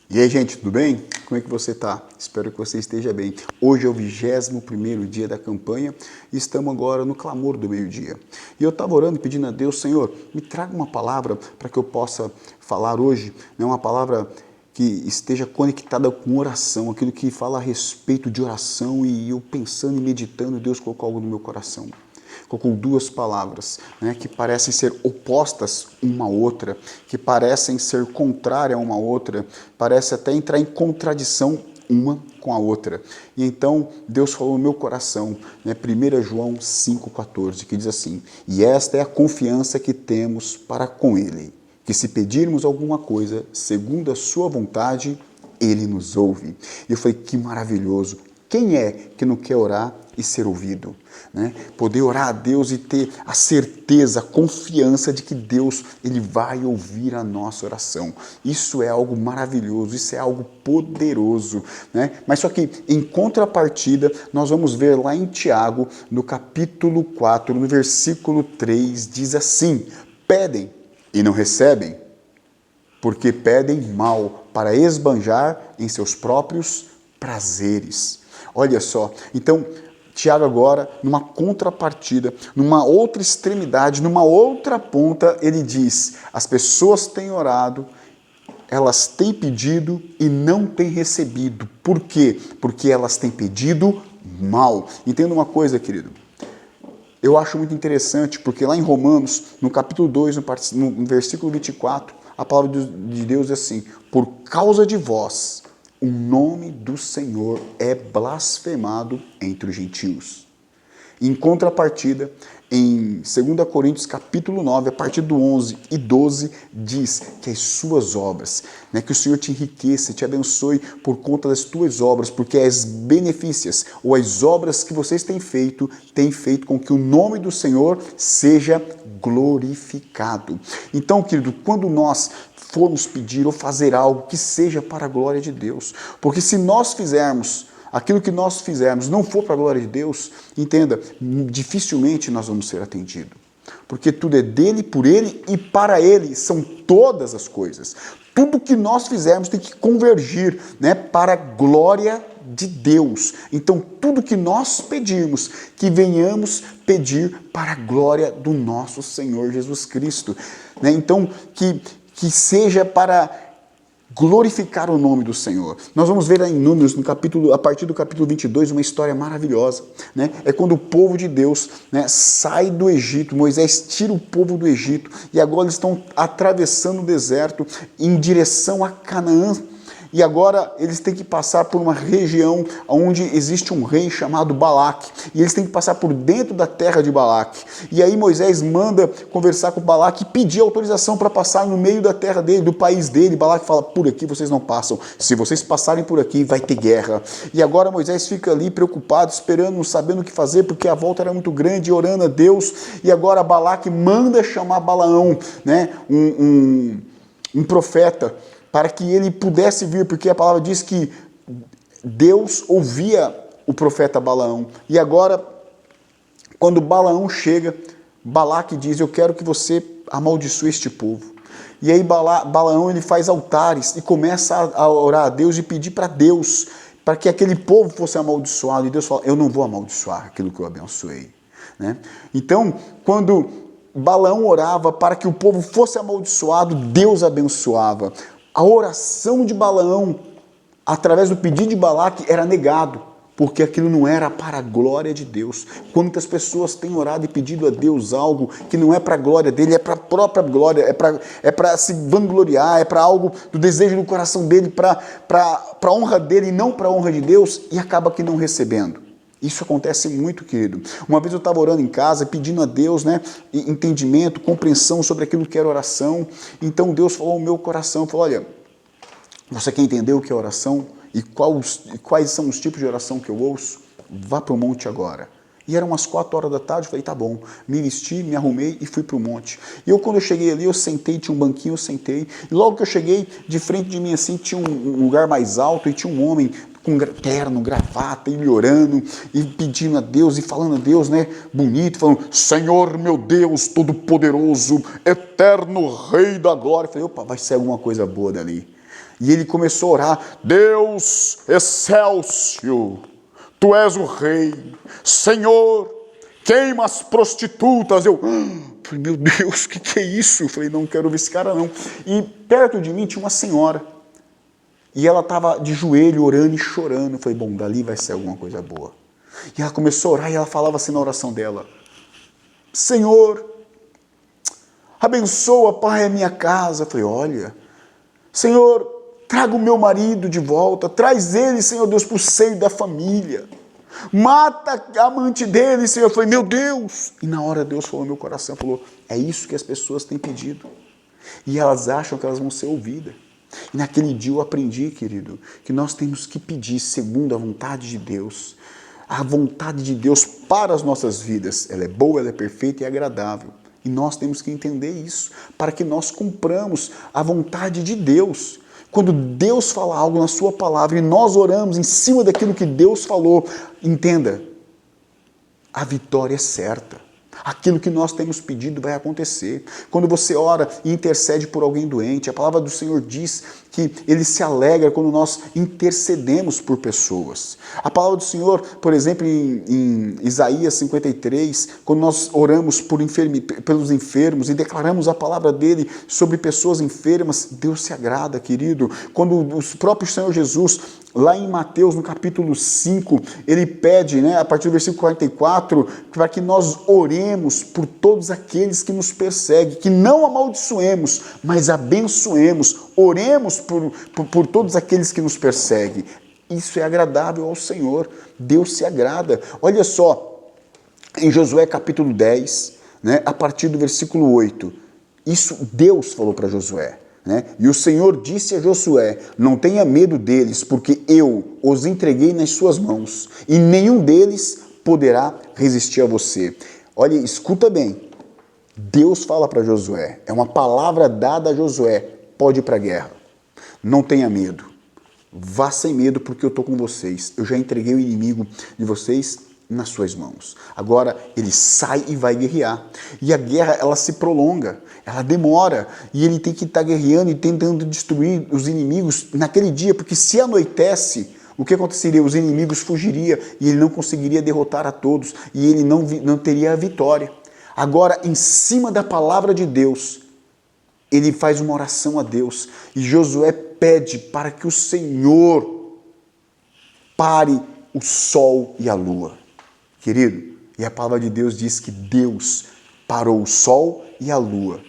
E aí, gente, tudo bem? Como é que você tá? Espero que você esteja bem. Hoje é o 21º dia da campanha e estamos agora no clamor do meio-dia. E eu estava orando e pedindo a Deus, Senhor, me traga uma palavra para que eu possa falar hoje, né? Uma palavra que esteja conectada com oração, aquilo que fala a respeito de oração, e eu pensando e meditando, Deus colocou algo no meu coração. Colocou duas palavras, né, que parecem ser opostas uma à outra, que parecem ser contrárias uma à outra, parece até entrar em contradição uma com a outra. E então Deus falou no meu coração, né, 1 João 5,14, que diz assim: e esta é a confiança que temos para com Ele, que se pedirmos alguma coisa segundo a sua vontade, Ele nos ouve. E eu falei, que maravilhoso. Quem é que não quer orar e ser ouvido? Né? Poder orar a Deus e ter a certeza, a confiança de que Deus ele vai ouvir a nossa oração. Isso é algo maravilhoso, isso é algo poderoso. Né? Mas só que em contrapartida, nós vamos ver lá em Tiago, no capítulo 4, no versículo 3, diz assim: pedem e não recebem, porque pedem mal para esbanjar em seus próprios prazeres. Olha só, então Tiago agora, numa contrapartida, numa outra extremidade, numa outra ponta, ele diz: as pessoas têm orado, elas têm pedido e não têm recebido. Por quê? Porque elas têm pedido mal. Entenda uma coisa, querido. Eu acho muito interessante, porque lá em Romanos, no capítulo 2, no versículo 24, a palavra de Deus é assim: por causa de vós, o nome do Senhor é blasfemado entre os gentios. Em contrapartida, em 2 Coríntios capítulo 9, a partir do 11 e 12, diz que as suas obras, né, que o Senhor te enriqueça, te abençoe por conta das tuas obras, porque as benefícios ou as obras que vocês têm feito com que o nome do Senhor seja glorificado. Então, querido, quando nós formos pedir ou fazer algo, que seja para a glória de Deus, porque se nós fizermos aquilo que nós fizermos não for para a glória de Deus, entenda, dificilmente nós vamos ser atendidos. Porque tudo é dele, por ele e para ele são todas as coisas. Tudo que nós fizermos tem que convergir, né, para a glória de Deus. Então, tudo que nós pedirmos, que venhamos pedir para a glória do nosso Senhor Jesus Cristo. Né? Então, que seja para glorificar o nome do Senhor. Nós vamos ver em Números, a partir do capítulo 22, uma história maravilhosa. Né? É quando o povo de Deus, né, sai do Egito, Moisés tira o povo do Egito, e agora eles estão atravessando o deserto em direção a Canaã. E agora eles têm que passar por uma região onde existe um rei chamado Balaque. E eles têm que passar por dentro da terra de Balaque. E aí Moisés manda conversar com Balaque e pedir autorização para passar no meio da terra dele, do país dele. Balaque fala: por aqui vocês não passam. Se vocês passarem por aqui, vai ter guerra. E agora Moisés fica ali preocupado, esperando, não sabendo o que fazer, porque a volta era muito grande, orando a Deus. E agora Balaque manda chamar Balaão, né, um profeta, para que ele pudesse vir, porque a palavra diz que Deus ouvia o profeta Balaão. E agora, quando Balaão chega, Balaque diz: eu quero que você amaldiçoe este povo. E aí Balaão ele faz altares e começa a orar a Deus e pedir para Deus, para que aquele povo fosse amaldiçoado. E Deus fala: eu não vou amaldiçoar aquilo que eu abençoei. Né? Então, quando Balaão orava para que o povo fosse amaldiçoado, Deus abençoava. A oração de Balaão, através do pedido de Balaque, era negado, porque aquilo não era para a glória de Deus. Quantas pessoas têm orado e pedido a Deus algo que não é para a glória dele, é para a própria glória, é para se vangloriar, é para algo do desejo do coração dele, para a honra dele e não para a honra de Deus, e acaba que não recebendo. Isso acontece muito, querido. Uma vez eu estava orando em casa, pedindo a Deus, né, entendimento, compreensão sobre aquilo que era oração. Então Deus falou ao meu coração, falou: olha, você quer entender o que é oração? E quais são os tipos de oração que eu ouço? Vá para o monte agora. E eram umas 4 horas da tarde, eu falei: tá bom. Me vesti, me arrumei e fui para o monte. E quando eu cheguei ali, eu sentei, tinha um banquinho, eu sentei. E logo que eu cheguei, de frente de mim assim, tinha um lugar mais alto e tinha um homem com terno, gravata, ele orando e pedindo a Deus e falando a Deus, né, bonito, falando: Senhor meu Deus Todo-Poderoso, eterno Rei da Glória. Eu falei: opa, vai ser alguma coisa boa dali. E ele começou a orar: Deus excelso, tu és o rei, Senhor, queima as prostitutas. Eu falei: meu Deus, o que é isso? Eu falei: não quero ver esse cara não. E perto de mim tinha uma senhora, e ela estava de joelho orando e chorando. Eu falei: bom, dali vai ser alguma coisa boa. E ela começou a orar e ela falava assim na oração dela: Senhor, abençoa, Pai, a minha casa. Eu falei: olha, Senhor, traga o meu marido de volta, traz ele, Senhor Deus, para o seio da família. Mata a amante dele, Senhor. Eu falei: meu Deus. E na hora Deus falou no meu coração, falou: é isso que as pessoas têm pedido. E elas acham que elas vão ser ouvidas. E naquele dia eu aprendi, querido, que nós temos que pedir segundo a vontade de Deus. A vontade de Deus para as nossas vidas. Ela é boa, ela é perfeita e agradável. E nós temos que entender isso, para que nós cumpramos a vontade de Deus. Quando Deus fala algo na sua palavra e nós oramos em cima daquilo que Deus falou, entenda, a vitória é certa. Aquilo que nós temos pedido vai acontecer. Quando você ora e intercede por alguém doente, a palavra do Senhor diz que Ele se alegra quando nós intercedemos por pessoas. A palavra do Senhor, por exemplo, em Isaías 53, quando nós oramos pelos enfermos e declaramos a palavra dEle sobre pessoas enfermas, Deus se agrada, querido. Quando o próprio Senhor Jesus, lá em Mateus, no capítulo 5, Ele pede, a partir do versículo 44, para que nós oremos por todos aqueles que nos perseguem, que não amaldiçoemos, mas abençoemos, oremos por todos aqueles que nos perseguem. Isso é agradável ao Senhor, Deus se agrada. Olha só, em Josué capítulo 10, a partir do versículo 8, isso Deus falou para Josué. E o Senhor disse a Josué: não tenha medo deles, porque eu os entreguei nas suas mãos, e nenhum deles poderá resistir a você. Olha, escuta bem, Deus fala para Josué, é uma palavra dada a Josué: pode ir para a guerra, não tenha medo, vá sem medo, porque eu estou com vocês, eu já entreguei o inimigo de vocês nas suas mãos. Agora ele sai e vai guerrear. E a guerra, ela se prolonga, ela demora, e ele tem que estar guerreando e tentando destruir os inimigos naquele dia, porque se anoitece, o que aconteceria? Os inimigos fugiriam e ele não conseguiria derrotar a todos, e ele não teria a vitória. Agora, em cima da palavra de Deus, ele faz uma oração a Deus, e Josué pede para que o Senhor pare o sol e a lua. Querido, e a palavra de Deus diz que Deus parou o sol e a lua.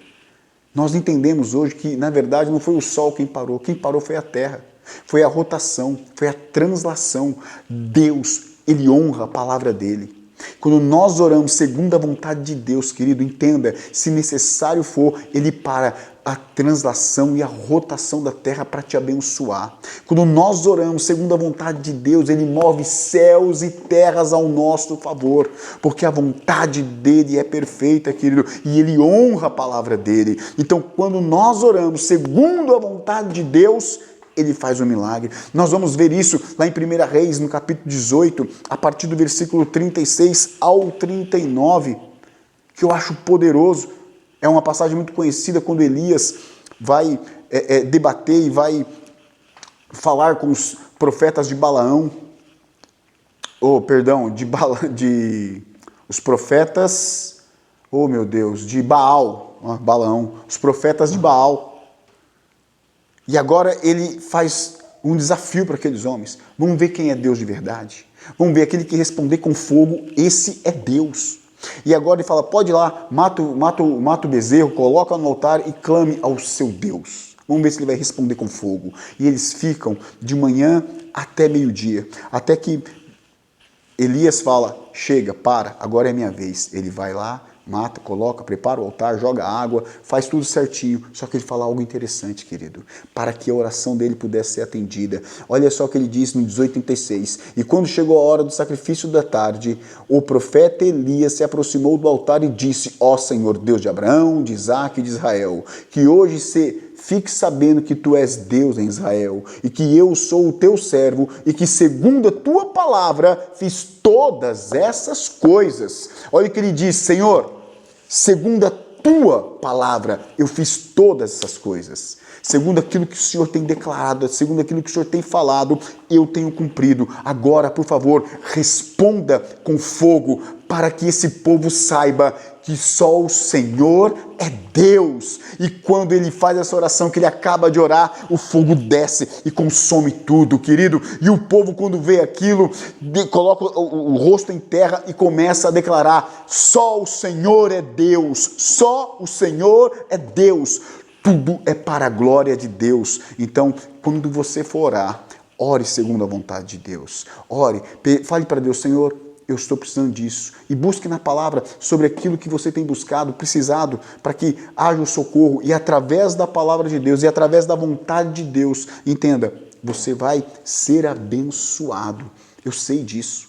Nós entendemos hoje que, na verdade, não foi o sol quem parou foi a terra. Foi a rotação, foi a translação. Deus, Ele honra a palavra dEle. Quando nós oramos segundo a vontade de Deus, querido, entenda, se necessário for, Ele para a translação e a rotação da terra para te abençoar. Quando nós oramos segundo a vontade de Deus, Ele move céus e terras ao nosso favor, porque a vontade dEle é perfeita, querido, e Ele honra a palavra dEle. Então, quando nós oramos segundo a vontade de Deus, Ele faz um milagre. Nós vamos ver isso lá em 1 Reis, no capítulo 18, a partir do versículo 36 ao 39, que eu acho poderoso. É uma passagem muito conhecida quando Elias vai debater e vai falar com os profetas de Balaão. Os profetas, de Baal, Balaão, os profetas de Baal. E agora ele faz um desafio para aqueles homens. Vamos ver quem é Deus de verdade. Vamos ver aquele que responder com fogo, esse é Deus. E agora ele fala: pode ir lá, mata o bezerro, coloca no altar e clame ao seu Deus. Vamos ver se ele vai responder com fogo. E eles ficam de manhã até meio-dia, até que Elias fala: chega, para, agora é minha vez. Ele vai lá, mata, coloca, prepara o altar, joga água, faz tudo certinho. Só que ele fala algo interessante, querido, para que a oração dele pudesse ser atendida. Olha só o que ele diz no 18:36. E quando chegou a hora do sacrifício da tarde, o profeta Elias se aproximou do altar e disse: ó Senhor, Deus de Abraão, de Isaque e de Israel, que hoje fique sabendo que tu és Deus em Israel, e que eu sou o teu servo, e que segundo a tua palavra fiz todas essas coisas. Olha o que ele diz: Senhor, segundo a tua palavra eu fiz todas essas coisas. Segundo aquilo que o Senhor tem declarado, segundo aquilo que o Senhor tem falado, eu tenho cumprido. Agora, por favor, responda com fogo para que esse povo saiba que só o Senhor é Deus. E quando ele faz essa oração, que ele acaba de orar, o fogo desce e consome tudo, querido. E o povo, quando vê aquilo, coloca o rosto em terra e começa a declarar: só o Senhor é Deus, só o Senhor é Deus. Tudo é para a glória de Deus. Então, quando você for orar, ore segundo a vontade de Deus. Ore, fale para Deus: Senhor, eu estou precisando disso. E busque na palavra sobre aquilo que você tem buscado, precisado, para que haja o socorro. E através da palavra de Deus e através da vontade de Deus, entenda, você vai ser abençoado. Eu sei disso,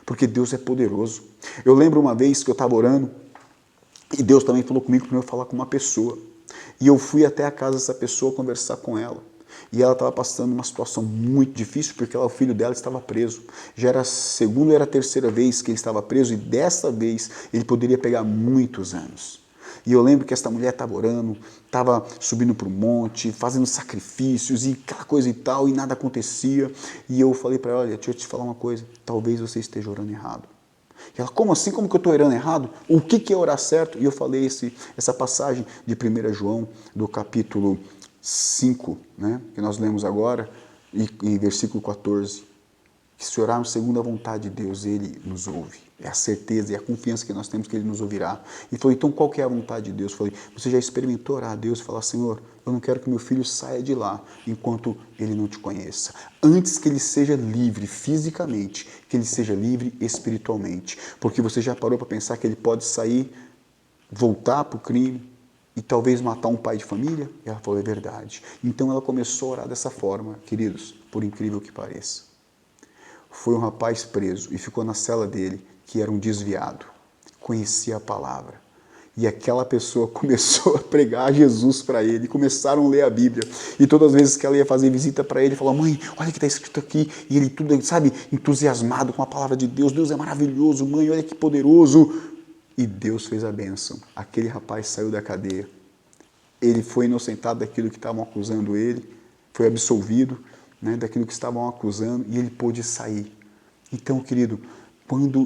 porque Deus é poderoso. Eu lembro uma vez que eu estava orando e Deus também falou comigo para eu falar com uma pessoa. E eu fui até a casa dessa pessoa conversar com ela. E ela estava passando uma situação muito difícil, porque o filho dela estava preso. Já era a segunda ou era a terceira vez que ele estava preso, e dessa vez ele poderia pegar muitos anos. E eu lembro que esta mulher estava orando, estava subindo para o monte, fazendo sacrifícios e aquela coisa e tal, e nada acontecia. E eu falei para ela: olha, deixa eu te falar uma coisa, talvez você esteja orando errado. E ela: como assim? Como que eu estou orando errado? O que é orar certo? E eu falei essa passagem de 1 João, do capítulo 5, né, que nós lemos agora, e versículo 14, que se orarmos segundo a vontade de Deus, Ele nos ouve. É a certeza e a confiança que nós temos que Ele nos ouvirá. E falou: então qual que é a vontade de Deus? Eu falei: você já experimentou orar a Deus e falar: Senhor, eu não quero que meu filho saia de lá enquanto ele não te conheça. Antes que ele seja livre fisicamente, que ele seja livre espiritualmente. Porque você já parou para pensar que ele pode sair, voltar para o crime, e talvez matar um pai de família? E ela falou: é verdade. Então ela começou a orar dessa forma, queridos, por incrível que pareça. Foi um rapaz preso e ficou na cela dele, que era um desviado, conhecia a palavra. E aquela pessoa começou a pregar Jesus para ele, começaram a ler a Bíblia. E todas as vezes que ela ia fazer visita para ele, falou: mãe, olha o que está escrito aqui. E ele tudo, sabe, entusiasmado com a palavra de Deus. Deus é maravilhoso, mãe, olha que poderoso. E Deus fez a bênção. Aquele rapaz saiu da cadeia. Ele foi inocentado daquilo que estavam acusando ele, foi absolvido, né, daquilo que estavam acusando, e ele pôde sair. Então, querido,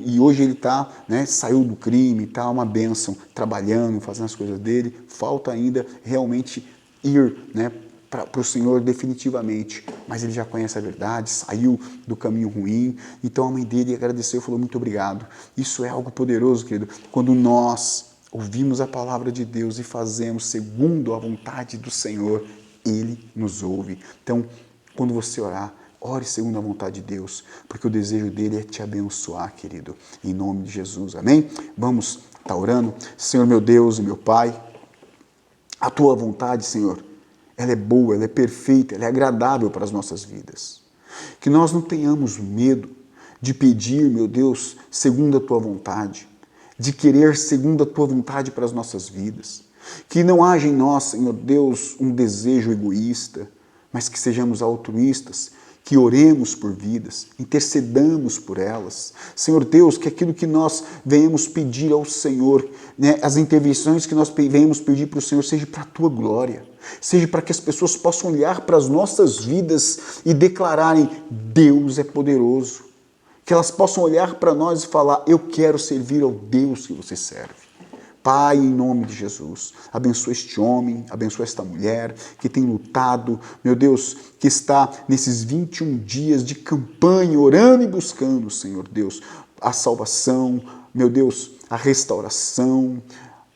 e hoje ele está, né, saiu do crime, está uma bênção, trabalhando, fazendo as coisas dele. Falta ainda realmente ir, né, para o Senhor definitivamente, mas ele já conhece a verdade, saiu do caminho ruim. Então a mãe dele agradeceu e falou: muito obrigado. Isso é algo poderoso, querido, quando nós ouvimos a palavra de Deus e fazemos segundo a vontade do Senhor, Ele nos ouve. Então, quando você orar, ore segundo a vontade de Deus, porque o desejo dele é te abençoar, querido, em nome de Jesus, amém? Vamos estar orando. Senhor, meu Deus e meu Pai, a tua vontade, Senhor, ela é boa, ela é perfeita, ela é agradável para as nossas vidas. Que nós não tenhamos medo de pedir, meu Deus, segundo a tua vontade, de querer segundo a tua vontade para as nossas vidas. Que não haja em nós, Senhor Deus, um desejo egoísta, mas que sejamos altruístas, que oremos por vidas, intercedamos por elas. Senhor Deus, que aquilo que nós venhamos pedir ao Senhor, né, as intervenções que nós venhamos pedir para o Senhor, seja para a tua glória, seja para que as pessoas possam olhar para as nossas vidas e declararem: Deus é poderoso. Que elas possam olhar para nós e falar: eu quero servir ao Deus que você serve. Pai, em nome de Jesus, abençoa este homem, abençoa esta mulher que tem lutado, meu Deus, que está nesses 21 dias de campanha, orando e buscando, Senhor Deus, a salvação, meu Deus, a restauração,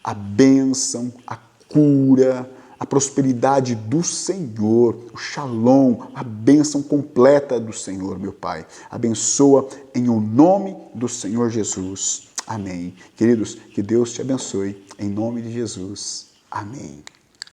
a bênção, a cura, a prosperidade do Senhor, o shalom, a bênção completa do Senhor, meu Pai. Abençoa em o nome do Senhor Jesus. Amém. Queridos, que Deus te abençoe. Em nome de Jesus. Amém.